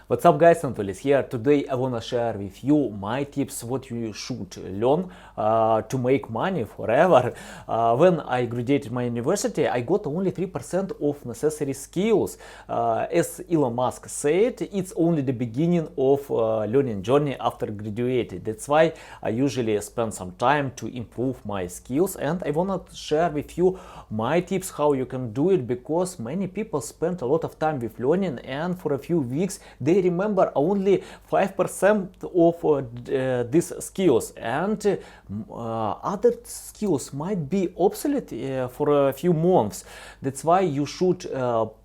What's up guys, Anatolis here. Today I wanna share with you my tips what you should learn to make money forever. When I graduated my university, I got only 3% of necessary skills. As Elon Musk said, it's only the beginning of learning journey after graduating. That's why I usually spend some time to improve my skills, and I wanna share with you my tips how you can do it, because many people spend a lot of time with learning and for a few weeks they remember only 5% of these skills, and other skills might be obsolete for a few months. That's why you should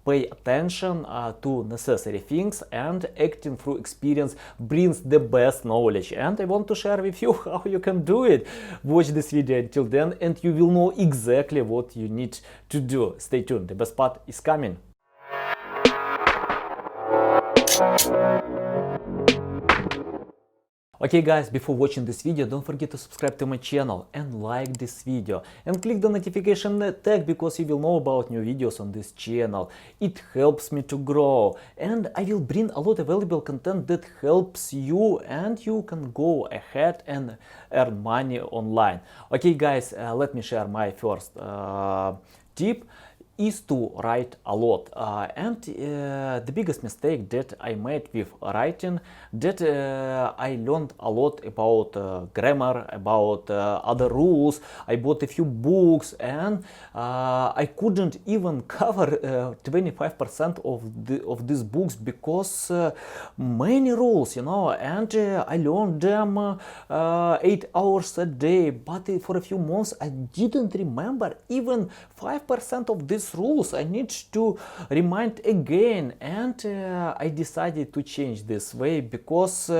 pay attention to necessary things, and acting through experience brings the best knowledge. And I want to share with you how you can do it. Watch this video until then and you will know exactly what you need to do. Stay tuned, the best part is coming. Okay guys, before watching this video, don't forget to subscribe to my channel and like this video and click the notification tag, because you will know about new videos on this channel. It helps me to grow, and I will bring a lot of valuable content that helps you, and you can go ahead and earn money online. Okay guys, let me share my first tip is to write a lot, and the biggest mistake that I made with writing, that I learned a lot about grammar, about other rules. I bought a few books, and I couldn't even cover 25% of these books, because many rules, you know, and I learned them 8 hours a day, but for a few months I didn't remember even 5% of these rules. I need to remind again, and I decided to change this way, because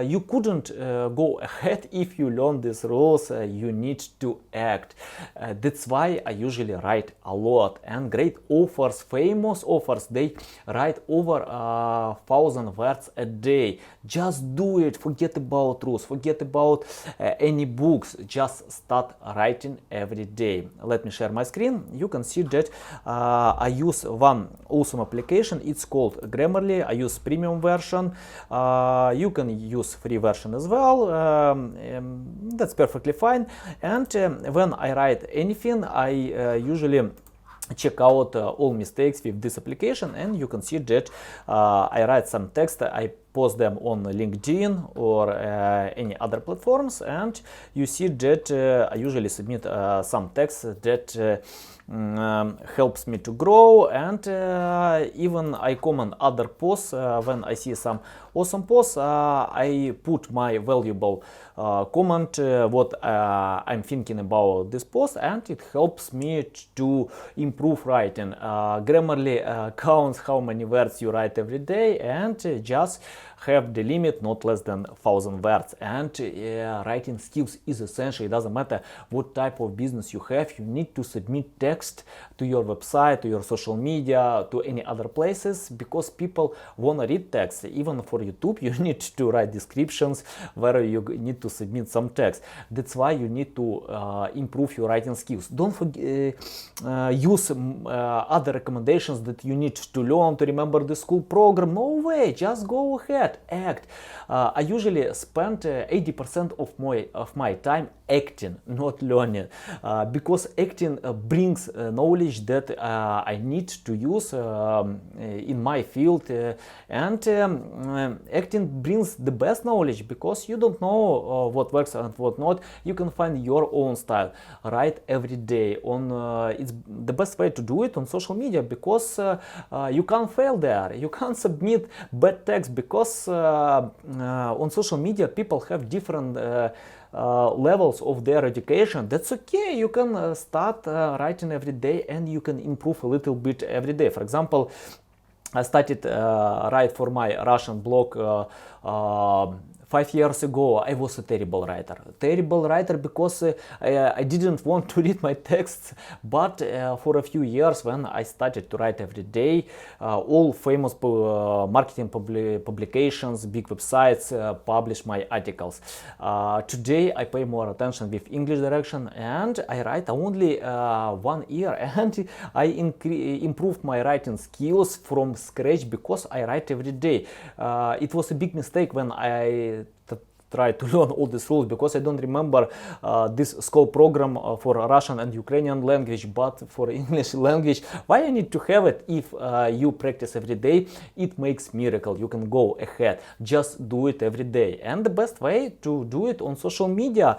you couldn't go ahead if you learn these rules. You need to act. That's why I usually write a lot, and great authors, famous authors, they write over 1,000 words a day. Just do it. Forget about rules, forget about any books, just start writing every day. Let me share my screen. You can see that I use one awesome application. It's called Grammarly. I use premium version. You can use free version as well. That's perfectly fine. And when I write anything, I usually check out all mistakes with this application, and you can see that I write some text, I post them on LinkedIn or any other platforms, and you see that I usually submit some text that helps me to grow, and even I comment other posts. When I see some awesome posts, I put my valuable comment, what I'm thinking about this post, and it helps me to improve writing. Grammarly counts how many words you write every day, and just have the limit not less than 1,000 words. And writing skills is essential. It doesn't matter what type of business you have, you need to submit text to your website, to your social media, to any other places, because people want to read text. Even for YouTube you need to write descriptions where you need to submit some text. That's why you need to improve your writing skills. Don't forget use other recommendations that you need to learn to remember the school program. No way, just go ahead, act. I usually spend 80% of my time acting, not learning, because acting brings knowledge that I need to use in my field, and acting brings the best knowledge, because you don't know what works and what not. You can find your own style. Write every day. It's the best way to do it on social media, because you can't fail there. You can't submit bad text, because on social media people have different levels of their education. That's okay. You can start writing every day, and you can improve a little bit every day. For example, I started write for my Russian blog 5 years ago I was a terrible writer because I didn't want to read my texts, but for a few years when I started to write every day, all famous marketing publications, big websites publish my articles. Today I pay more attention with English direction, and I write only 1 year, and I improved my writing skills from scratch because I write every day. It was a big mistake when I try to learn all these rules, because I don't remember this school program for Russian and Ukrainian language, but for English language. Why I need to have it? If you practice every day, it makes miracle. You can go ahead. Just do it every day. And the best way to do it on social media,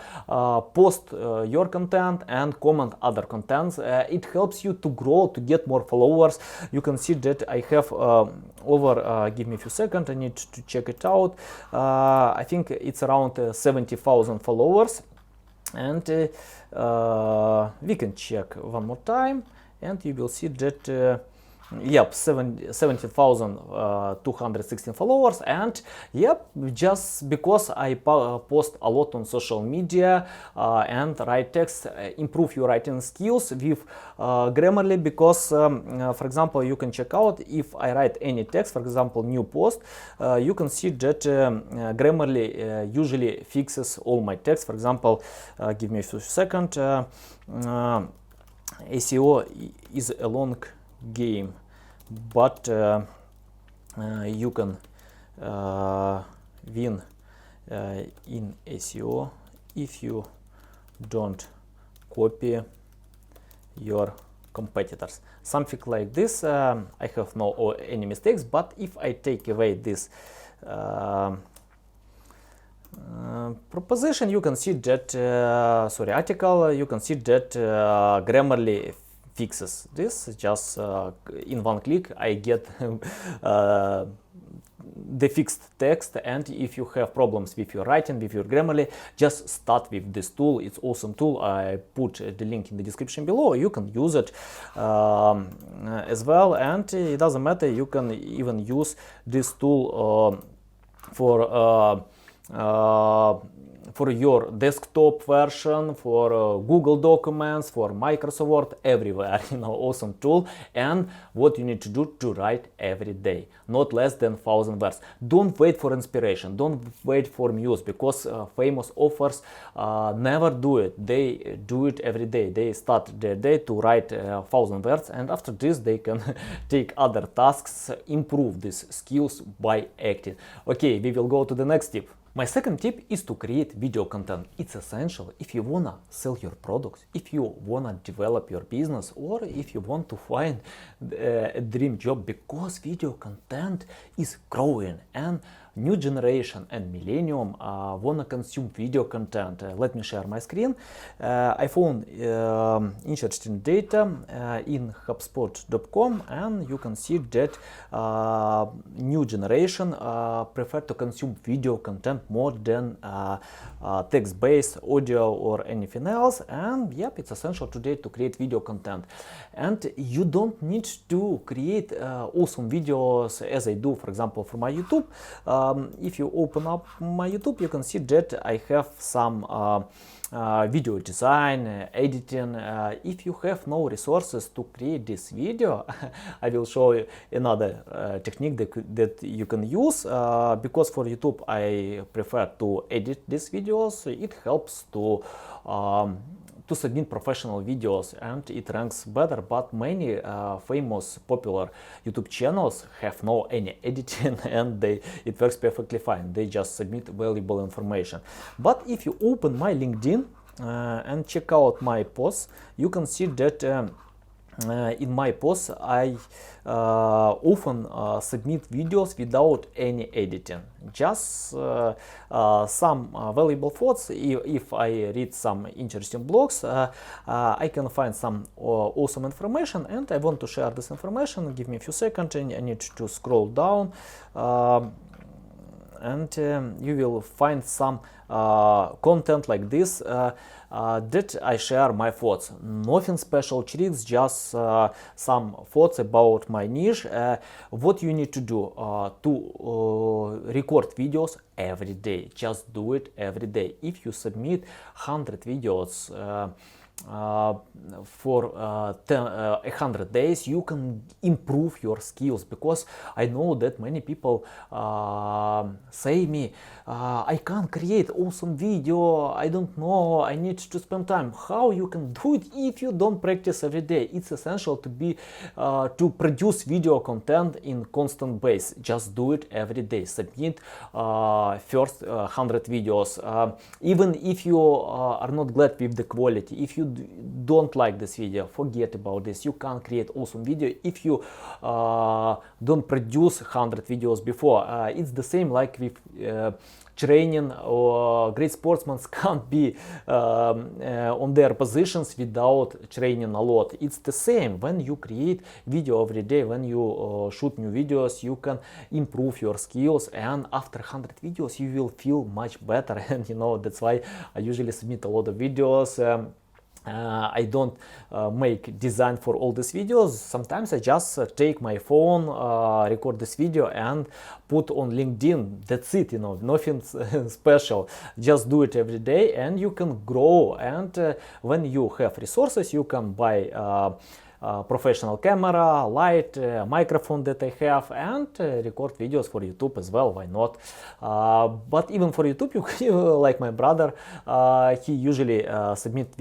post your content and comment other contents. It helps you to grow, to get more followers. You can see that I have over, give me a few seconds, I need to check it out. I think it's around 70,000 followers, and we can check one more time, and you will see that yep, 70,216 followers. And yep, just because I post a lot on social media and write text, improve your writing skills with Grammarly, because for example, you can check out if I write any text, for example, new post, you can see that Grammarly usually fixes all my text. For example, give me a few seconds. SEO is a long game, but you can win in SEO if you don't copy your competitors. Something like this. I have no any mistakes, but if I take away this proposition, you can see that article, you can see that Grammarly fixes this. Just in one click I get the fixed text. And if you have problems with your writing, with your Grammarly, just start with this tool. It's awesome tool. I put the link in the description below. You can use it as well, and it doesn't matter, you can even use this tool for your desktop version, for Google Documents, for Microsoft Word, everywhere. Awesome tool. And what you need to do to write every day, not less than 1,000 words. Don't wait for inspiration, don't wait for muse, because famous authors never do it. They do it every day. They start their day to write 1,000 words, and after this they can take other tasks, improve these skills by acting. Okay, we will go to the next tip. My second tip is to create video content. It's essential if you wanna sell your products, if you wanna develop your business, or if you want to find a dream job, because video content is growing, and new generation and millennium wanna consume video content. Let me share my screen. I found interesting data in HubSpot.com, and you can see that new generation prefer to consume video content more than text-based audio or anything else. And yep, it's essential today to create video content. And you don't need to create awesome videos as I do, for example, for my YouTube. If you open up my YouTube, you can see that I have some video design, editing. If you have no resources to create this video, I will show you another technique that you can use, because for YouTube I prefer to edit these videos. It helps to submit professional videos and it ranks better, but many famous popular YouTube channels have no any editing and it works perfectly fine. They just submit valuable information. But if you open my LinkedIn and check out my posts, you can see that in my posts I often submit videos without any editing, just some valuable thoughts. If I read some interesting blogs, I can find some awesome information and I want to share this information. Give me a few seconds and I need to scroll down, and you will find some content like this that I share my thoughts. Nothing special tricks, just some thoughts about my niche. What you need to do to record videos every day. Just do it every day. If you submit 100 videos for 100 days, you can improve your skills, because I know that many people say me, I can't create awesome video, I don't know, I need to spend time. How you can do it if you don't practice every day? It's essential to be to produce video content in constant base. Just do it every day. Submit first 100 videos, even if you are not glad with the quality. If you don't like this video, forget about this. You can't create awesome video if you don't produce 100 videos before. It's the same like with training, or great sportsmen can't be on their positions without training a lot. It's the same when you create video every day. When you shoot new videos, you can improve your skills, and after 100 videos you will feel much better. And you know, that's why I usually submit a lot of videos. I don't make design for all these videos. Sometimes I just take my phone, record this video and put on LinkedIn. That's it, you know, nothing special. Just do it every day and you can grow. And when you have resources, you can buy professional camera, light, microphone that I have, and record videos for YouTube as well. Why not? But even for YouTube, you like my brother, he usually submits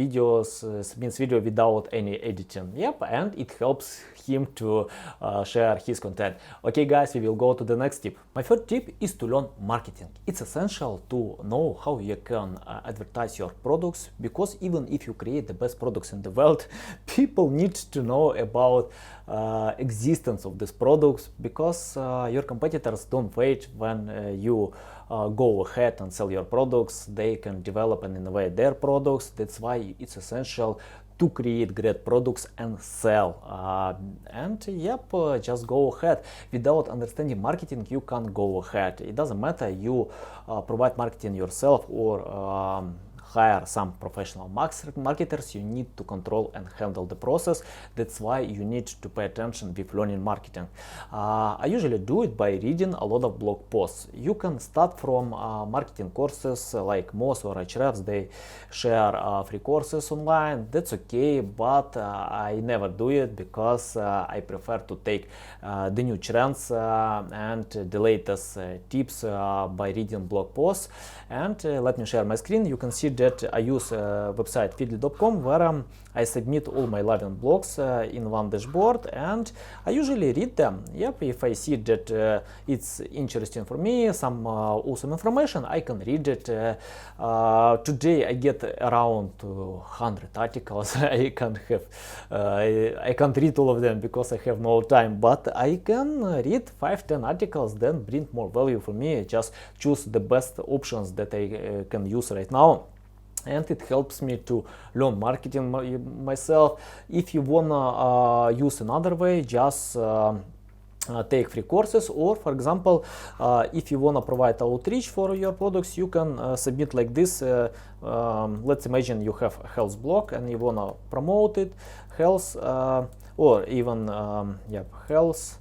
video without any editing. Yep, and it helps him to share his content. Okay guys, we will go to the next tip. My third tip is to learn marketing. It's essential to know how you can advertise your products, because even if you create the best products in the world, people need to know about existence of these products, because your competitors don't wait when you go ahead and sell your products. They can develop and innovate their products. That's why it's essential to create great products and sell. And yep, just go ahead. Without understanding marketing, you can't go ahead. It doesn't matter you provide marketing yourself or hire some professional marketers. You need to control and handle the process. That's why you need to pay attention with learning marketing. I usually do it by reading a lot of blog posts. You can start from marketing courses like Moz or Ahrefs. They share free courses online. That's okay, but I never do it, because I prefer to take the new trends and the latest tips by reading blog posts. And let me share my screen. You can see that I use website feedly.com, where I submit all my live blogs in one dashboard, and I usually read them. Yep, if I see that it's interesting for me, some awesome information, I can read it. Today I get around 100 articles. I can't read all of them because I have no time, but I can read 5-10 articles, then bring more value for me. Just choose the best options that I can use right now. And it helps me to learn marketing myself. If you wanna use another way, just take free courses, or for example, if you wanna provide outreach for your products, you can submit like this. Let's imagine you have a health blog and you wanna promote it, health, or even health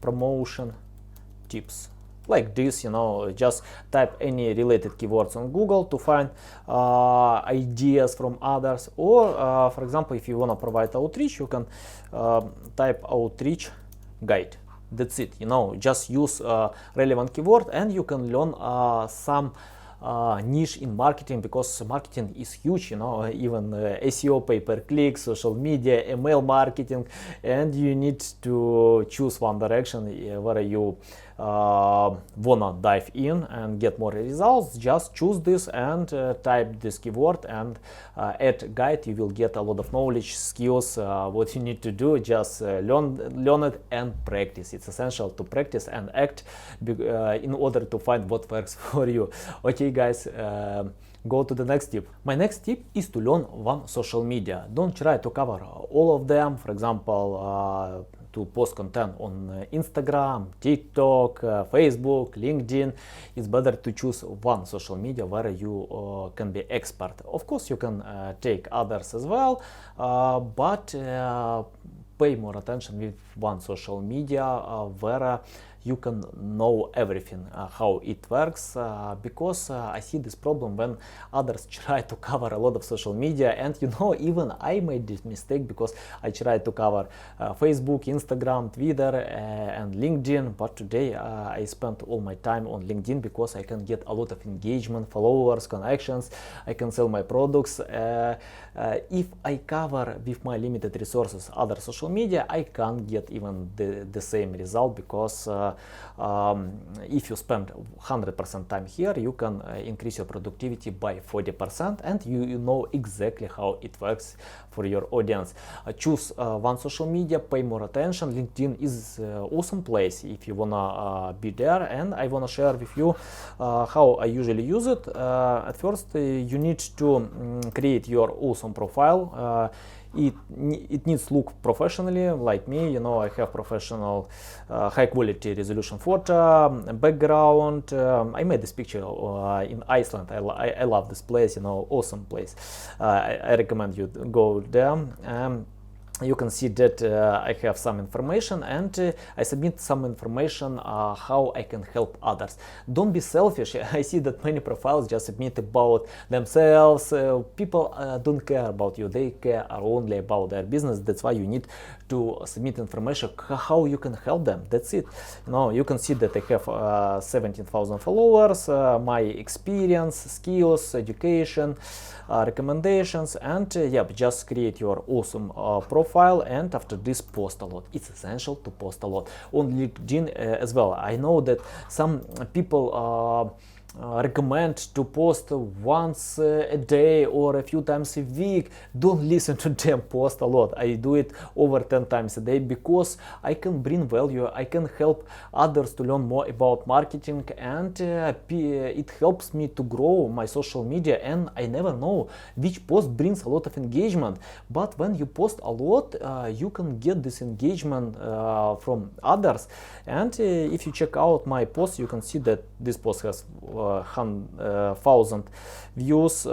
promotion tips. Like this, you know, just type any related keywords on Google to find ideas from others. Or for example, if you want to provide outreach, you can type outreach guide. That's it, you know, just use relevant keyword and you can learn some niche in marketing, because marketing is huge, you know, even SEO, pay-per-click, social media, email marketing, and you need to choose one direction where you wanna dive in and get more results. Just choose this and type this keyword and add guide. You will get a lot of knowledge, skills. What you need to do, just learn it and practice. It's essential to practice and act in order to find what works for you. Okay guys, go to the next tip. My next tip is to learn one social media. Don't try to cover all of them. For example, to post content on Instagram, TikTok, Facebook, LinkedIn. It's better to choose one social media where you can be expert. Of course, you can take others as well, but pay more attention with one social media where you can know everything how it works, because I see this problem when others try to cover a lot of social media, and even I made this mistake because I tried to cover Facebook, Instagram, Twitter and LinkedIn, but today I spent all my time on LinkedIn because I can get a lot of engagement, followers, connections, I can sell my products. If I cover with my limited resources other social media, I can't get even the same result, because if you spend 100% time here, you can increase your productivity by 40%, and you know exactly how it works for your audience. Choose one social media, pay more attention. LinkedIn is awesome place if you wanna be there, and I wanna share with you how I usually use it. At first, you need to create your awesome profile. It needs to look professionally, like me. I have professional high quality resolution photo, background. I made this picture in Iceland. I love this place, awesome place. I recommend you go there. You can see that I have some information, and I submit some information how I can help others. Don't be selfish. I see that many profiles just submit about themselves. People don't care about you, they care only about their business. That's why you need to submit information how you can help them. That's it. You can see that I have 17,000 followers, my experience, skills, education, recommendations, and just create your awesome profile, and after this post a lot. It's essential to post a lot on LinkedIn as well. I know that some people recommend to post once a day or a few times a week. Don't listen to them, post a lot. I do it over 10 times a day because I can bring value, I can help others to learn more about marketing, and it helps me to grow my social media. And I never know which post brings a lot of engagement, but when you post a lot, you can get this engagement from others. And if you check out my post, you can see that this post has 1,000 views,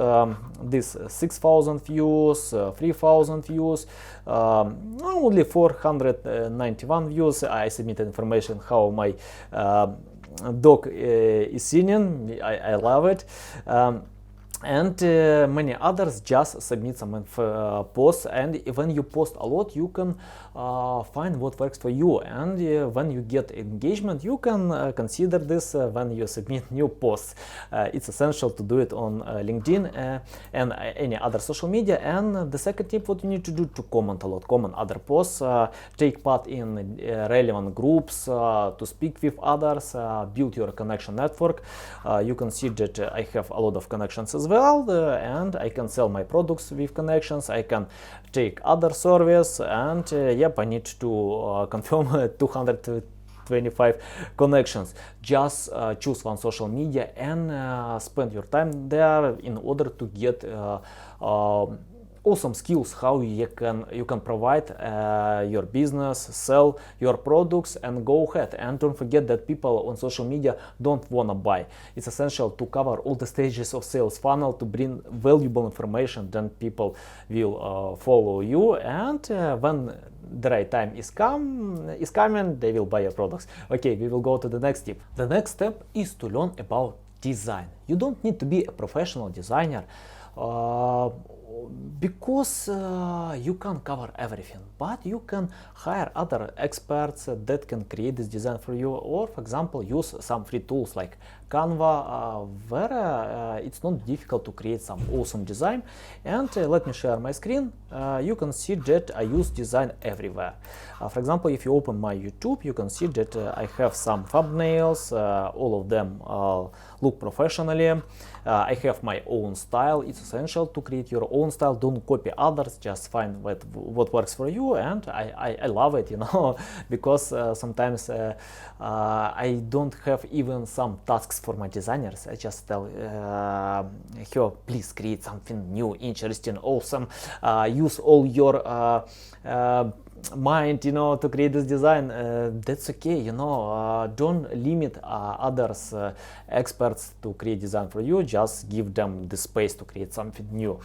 this 6,000 views, 3,000 views, only 491 views. I submitted information how my dog is singing. I love it. And many others just submit some posts, and when you post a lot, you can find what works for you, and when you get engagement, you can consider this when you submit new posts. It's essential to do it on LinkedIn and any other social media. And the second tip, what you need to do, to comment a lot, comment other posts, take part in relevant groups, to speak with others, build your connection network. You can see that I have a lot of connections as well, and I can sell my products with connections. I can take other service, and I need to confirm 225 connections. Just choose one social media and spend your time there in order to get awesome skills how you can provide your business, sell your products, and go ahead. And don't forget that people on social media don't want to buy. It's essential to cover all the stages of sales funnel to bring valuable information. Then people will follow you, and when the right time is coming, they will buy your products. Okay, we will go to the next tip. The next step is to learn about design. You don't need to be a professional designer, because you can't cover everything, but you can hire other experts that can create this design for you, or for example use some free tools like Canva, where it's not difficult to create some awesome design. And let me share my screen. You can see that I use design everywhere. For example, if you open my YouTube, you can see that I have some thumbnails, all of them look professionally. I have my own style. It's essential to create your own style. Don't copy others, just find what works for you. And I love it, because sometimes I don't have even some tasks for my designers. I just tell her, please create something new, interesting, awesome. Use all your mind, to create this design, that's okay, don't limit others experts to create design for you, just give them the space to create something new.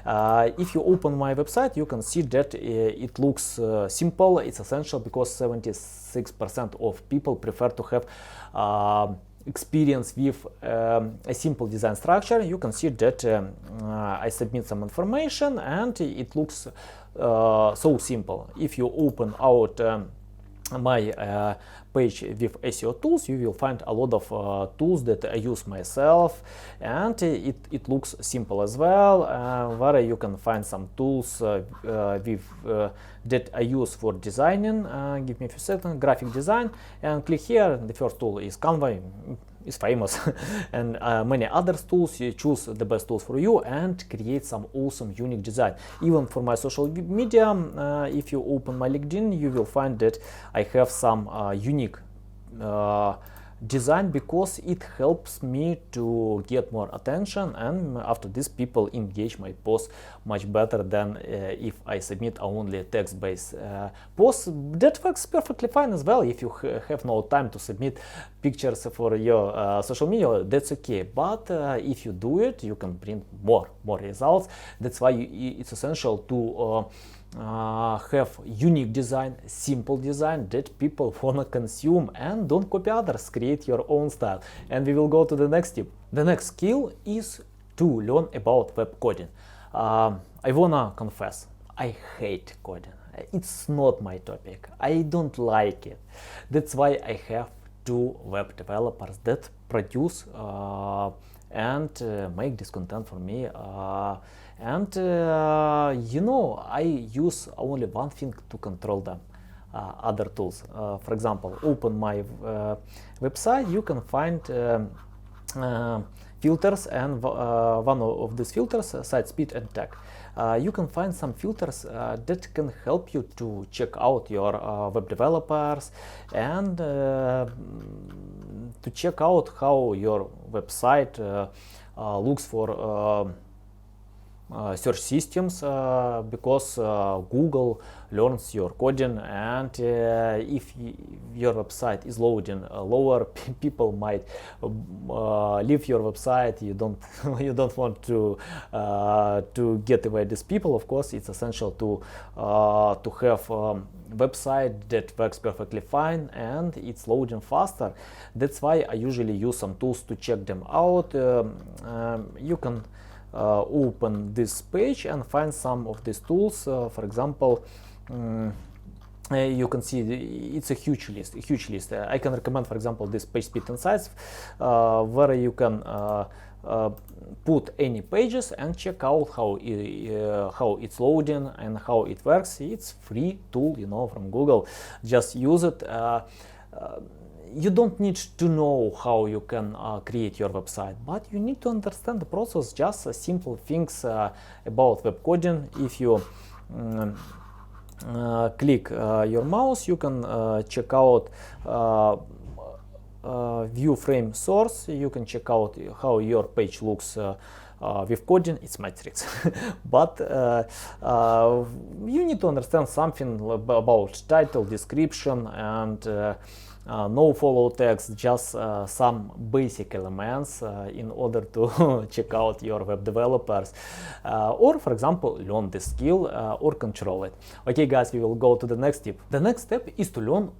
If you open my website, you can see that it looks simple. It's essential because 76% of people prefer to have experience with a simple design structure. You can see that I submit some information and it looks so simple. If you open out my page with SEO tools, you will find a lot of tools that I use myself, and it looks simple as well. Where you can find some tools that I use for designing. Give me a few seconds. Graphic design, and click here. The first tool is Canva. Is famous and many other tools. You choose the best tools for you and create some awesome unique design. Even for my social media, if you open my LinkedIn, you will find that I have some unique design because it helps me to get more attention, and after this people engage my post much better than if I submit only text-based posts. That works perfectly fine as well. If you have no time to submit pictures for your social media, that's okay, but if you do it, you can bring more results. That's why it's essential to have unique design, simple design that people wanna consume, and don't copy others, create your own style. And we will go to the next tip. The next skill is to learn about web coding. I wanna confess, I hate coding. It's not my topic. I don't like it. That's why I have two web developers that produce and make this content for me. I use only one thing to control them, other tools. For example, open my website, you can find filters, and one of these filters, site speed and tag. You can find some filters that can help you to check out your web developers and to check out how your website looks for search systems, because Google learns your coding, and if your website is loading lower, people might leave your website. You don't want to get away these people. Of course, it's essential to have website that works perfectly fine and it's loading faster. That's why I usually use some tools to check them out. You can open this page and find some of these tools. For example, you can see it's a huge list. I can recommend, for example, this Page Speed Insights, where you can put any pages and check out how it's loading and how it works. It's free tool, from Google. Just use it. You don't need to know how you can create your website, but you need to understand the process, just simple things about web coding. If you click your mouse, you can check out view frame source. You can check out how your page looks with coding. It's my tricks. But you need to understand something about title, description, and no follow text, just some basic elements in order to check out your web developers, or for example learn the skill or control it. Okay guys, we will go to the next tip. The next step is to learn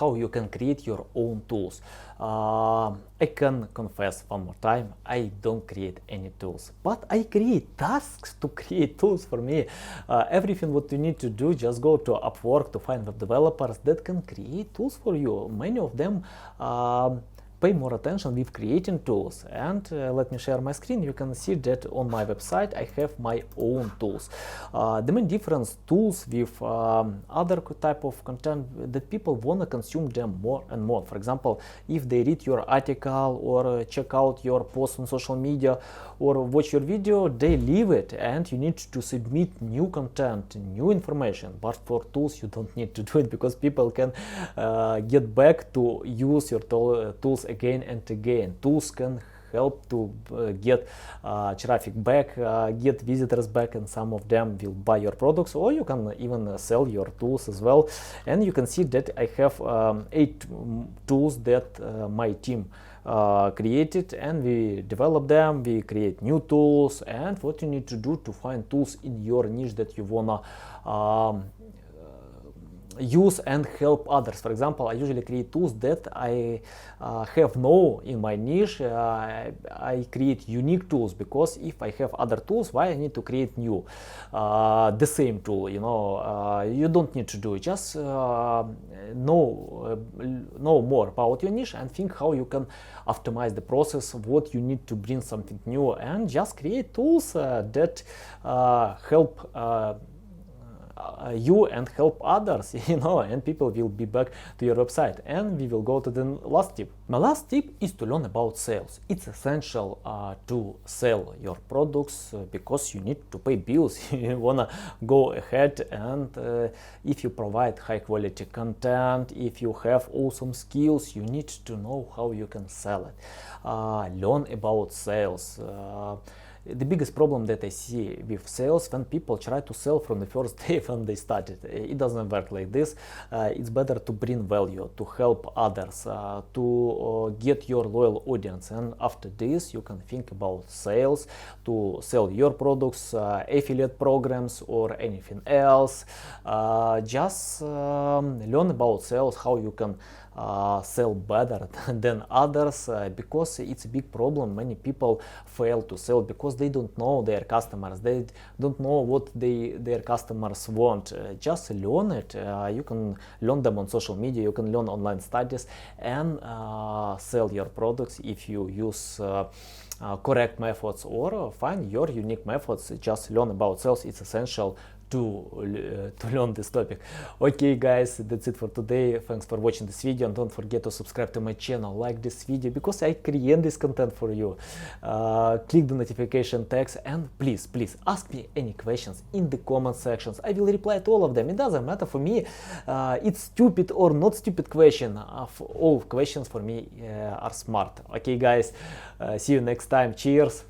how you can create your own tools. I can confess one more time, I don't create any tools, but I create tasks to create tools for me. Everything what you need to do, just go to Upwork to find web developers that can create tools for you. Many of them pay more attention with creating tools, and let me share my screen. You can see that on my website I have my own tools. The main difference tools with other type of content, that people want to consume them more and more. For example, if they read your article or check out your post on social media or watch your video, they leave it and you need to submit new content, new information. But for tools you don't need to do it, because people can get back to use your tools again and again. Tools can help to get traffic back, get visitors back, and some of them will buy your products, or you can even sell your tools as well. And you can see that I have 8 tools that my team created, and we develop them, we create new tools. And what you need to do to find tools in your niche that you wanna use and help others. For example, I usually create tools that I have no in my niche. I create unique tools, because if I have other tools, why I need to create new the same tool? You don't need to do it. Just know more about your niche and think how you can optimize the process, what you need to bring something new, and just create tools that help you and help others, and people will be back to your website. And we will go to the last tip. My last tip is to learn about sales. It's essential to sell your products, because you need to pay bills. You wanna go ahead, and if you provide high quality content, if you have awesome skills, you need to know how you can sell it. Learn about sales. The biggest problem that I see with sales, when people try to sell from the first day when they started, it doesn't work like this. It's better to bring value, to help others, to get your loyal audience, and after this you can think about sales, to sell your products, affiliate programs, or anything else. Just learn about sales, how you can sell better than others, because it's a big problem. Many people fail to sell because they don't know their customers, they don't know what their customers want. Just learn it. You can learn them on social media, you can learn online studies, and sell your products if you use correct methods, or find your unique methods. Just learn about sales. It's essential to learn this topic. Okay guys, that's it for today. Thanks for watching this video, and don't forget to subscribe to my channel, like this video, because I create this content for you. Click the notification tags, and please ask me any questions in the comment sections. I will reply to all of them. It doesn't matter for me it's stupid or not stupid question. All questions for me are smart. Okay guys, see you next time. Cheers.